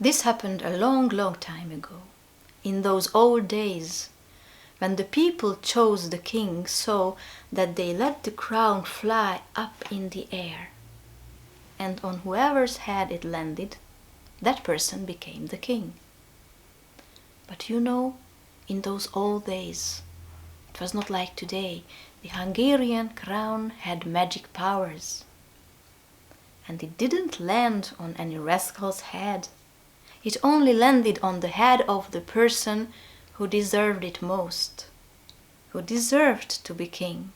This happened a long, long time ago, in those old days, when the people chose the king so that they let the crown fly up in the air, and on whoever's head it landed, that person became the king. But you know, in those old days, it was not like today. The Hungarian crown had magic powers. And it didn't land on any rascal's head. It only landed on the head of the person who deserved it most, who deserved to be king.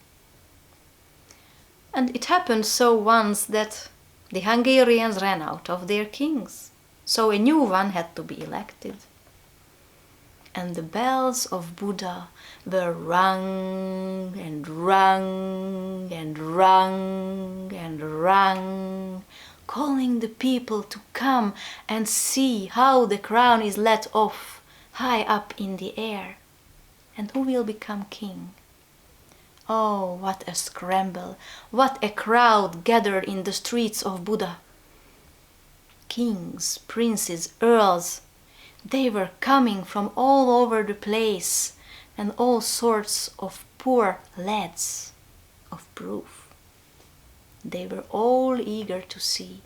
And it happened so once that the Hungarians ran out of their kings, so a new one had to be elected. And the bells of Buda were rung and rung and rung and rung, calling the people to come and see how the crown is let off high up in the air, and who will become king. Oh, what a scramble, what a crowd gathered in the streets of Buda. Kings, princes, earls, they were coming from all over the place, and all sorts of poor lads of proof. They were all eager to see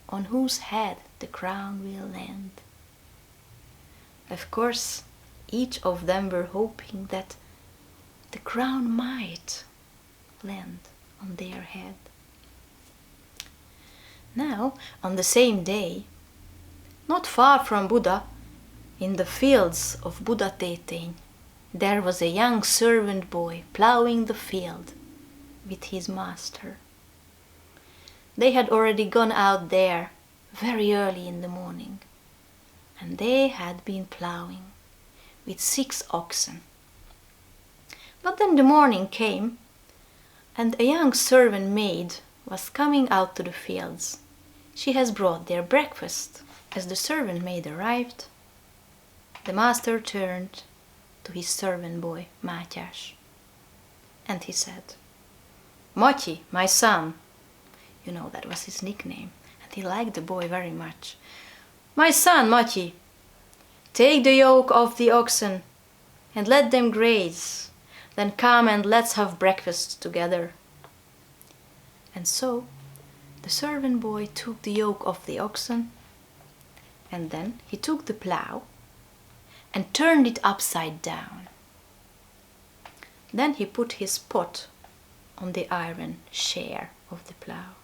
on whose head the crown will land. Of course, each of them were hoping that the crown might land on their head. Now, on the same day, not far from Buda, in the fields of Buda Tétény, there was a young servant boy ploughing the field with his master. They had already gone out there very early in the morning, and they had been ploughing with 6 oxen. But then the morning came, and a young servant maid was coming out to the fields. She has brought their breakfast. As the servant maid arrived, the master turned to his servant boy, Mátyás, and he said, "Matyi, my son," you know that was his nickname, and he liked the boy very much. "My son, Matyi, take the yoke off the oxen and let them graze, then come and let's have breakfast together." And so the servant boy took the yoke off the oxen, and then he took the plough and turned it upside down. Then he put his pot on the iron share of the plough,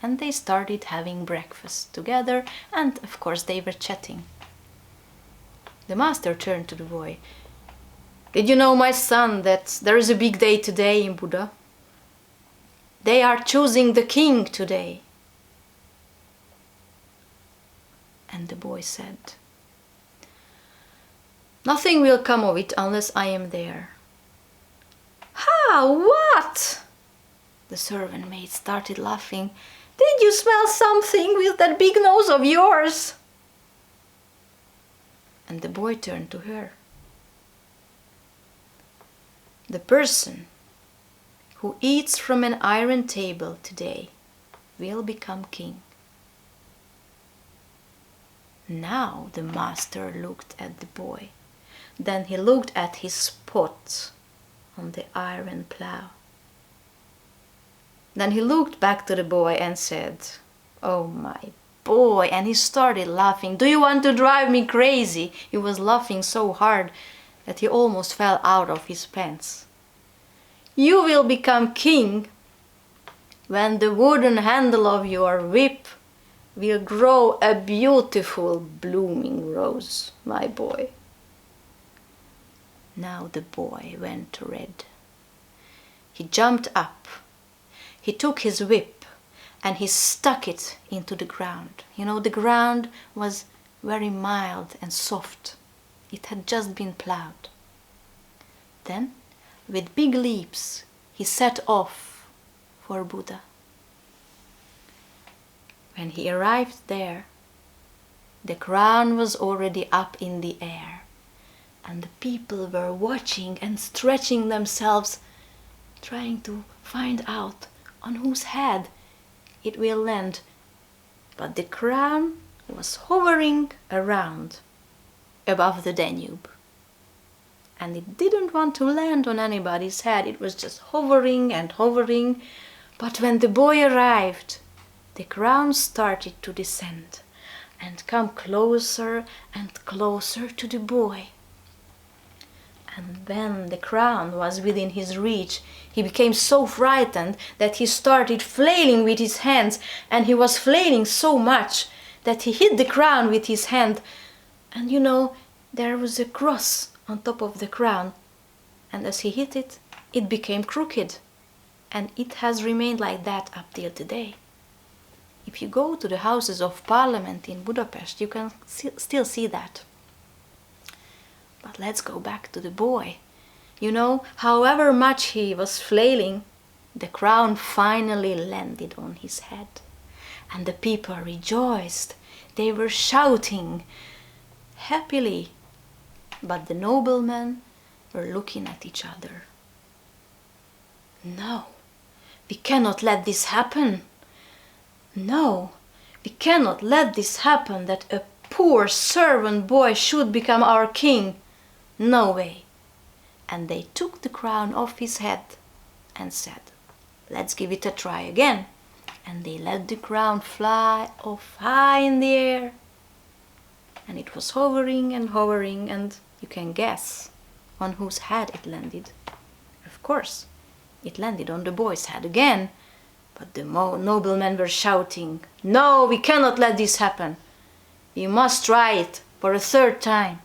and they started having breakfast together, and of course they were chatting. The master turned to the boy. "Did you know, my son, that there is a big day today in Buda? They are choosing the king today." And the boy said, "Nothing will come of it unless I am there." "How? What?" The servant maid started laughing. "Did you smell something with that big nose of yours?" And the boy turned to her. "The person who eats from an iron table today will become king." Now the master looked at the boy. Then he looked at his pot on the iron plough. Then he looked back to the boy and said, "Oh, my boy," and he started laughing. "Do you want to drive me crazy?" He was laughing so hard that he almost fell out of his pants. "You will become king when the wooden handle of your whip will grow a beautiful blooming rose, my boy." Now the boy went red. He jumped up. He took his whip and he stuck it into the ground. You know, the ground was very mild and soft. It had just been ploughed. Then, with big leaps, he set off for Buda. When he arrived there, the crown was already up in the air, and the people were watching and stretching themselves, trying to find out on whose head it will land. But the crown was hovering around above the Danube. And it didn't want to land on anybody's head. It was just hovering and hovering. But when the boy arrived, the crown started to descend and come closer and closer to the boy. And when the crown was within his reach, he became so frightened that he started flailing with his hands, and he was flailing so much that he hit the crown with his hand. And you know, there was a cross on top of the crown, and as he hit it, it became crooked, and it has remained like that up till today. If you go to the Houses of Parliament in Budapest, you can still see that. But let's go back to the boy. You know, however much he was flailing, the crown finally landed on his head. And the people rejoiced. They were shouting happily. But the noblemen were looking at each other. No, we cannot let this happen. No, we cannot let this happen, that a poor servant boy should become our king. No way. And they took the crown off his head and said, let's give it a try again. And they let the crown fly off high in the air. And it was hovering and hovering, and you can guess on whose head it landed. Of course, it landed on the boy's head again. But the noblemen were shouting, no, we cannot let this happen. We must try it for a third time.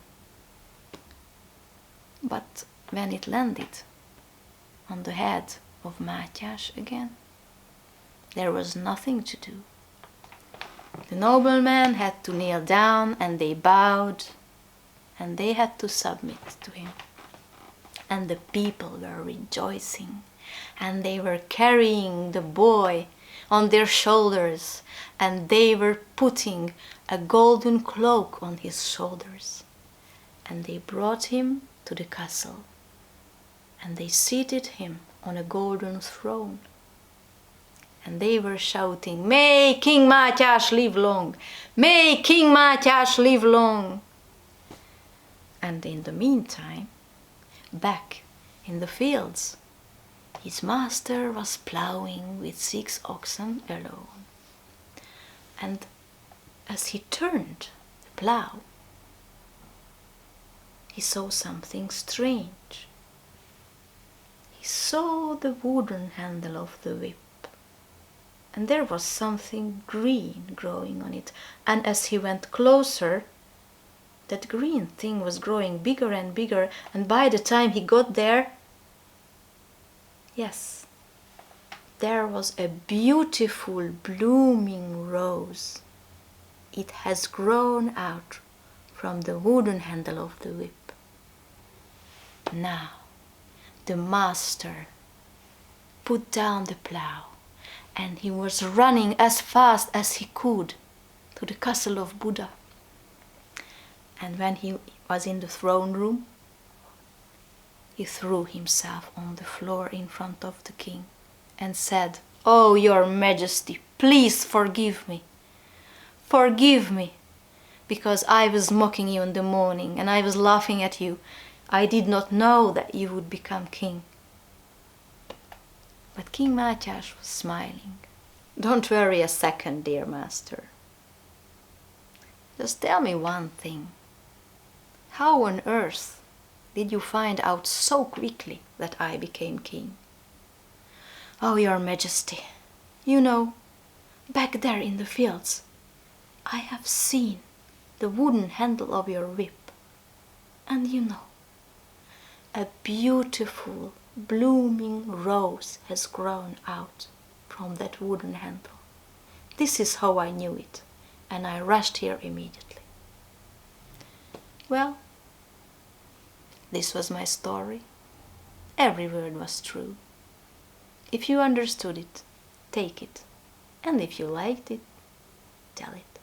But when it landed on the head of Mátyás again, there was nothing to do. The noblemen had to kneel down, and they bowed, and they had to submit to him. And the people were rejoicing, and they were carrying the boy on their shoulders, and they were putting a golden cloak on his shoulders. And they brought him to the castle, and they seated him on a golden throne. And they were shouting, may King Mátyás live long! May King Mátyás live long! And in the meantime, back in the fields, his master was plowing with 6 oxen alone. And as he turned the plow, he saw something strange. He saw the wooden handle of the whip, and there was something green growing on it. And as he went closer, that green thing was growing bigger and bigger, and by the time he got there, yes, there was a beautiful blooming rose. It has grown out from the wooden handle of the whip. Now, the master put down the plow, and he was running as fast as he could to the castle of Buda. And when he was in the throne room, he threw himself on the floor in front of the king and said, "Oh, your majesty, please forgive me. Forgive me, because I was mocking you in the morning, and I was laughing at you. I did not know that you would become king." But King Mátyás was smiling. "Don't worry a second, dear master. Just tell me one thing. How on earth did you find out so quickly that I became king?" "Oh, your majesty, you know, back there in the fields, I have seen the wooden handle of your whip, and you know, a beautiful blooming rose has grown out from that wooden handle. This is how I knew it, and I rushed here immediately." Well, this was my story. Every word was true. If you understood it, take it, and if you liked it, tell it.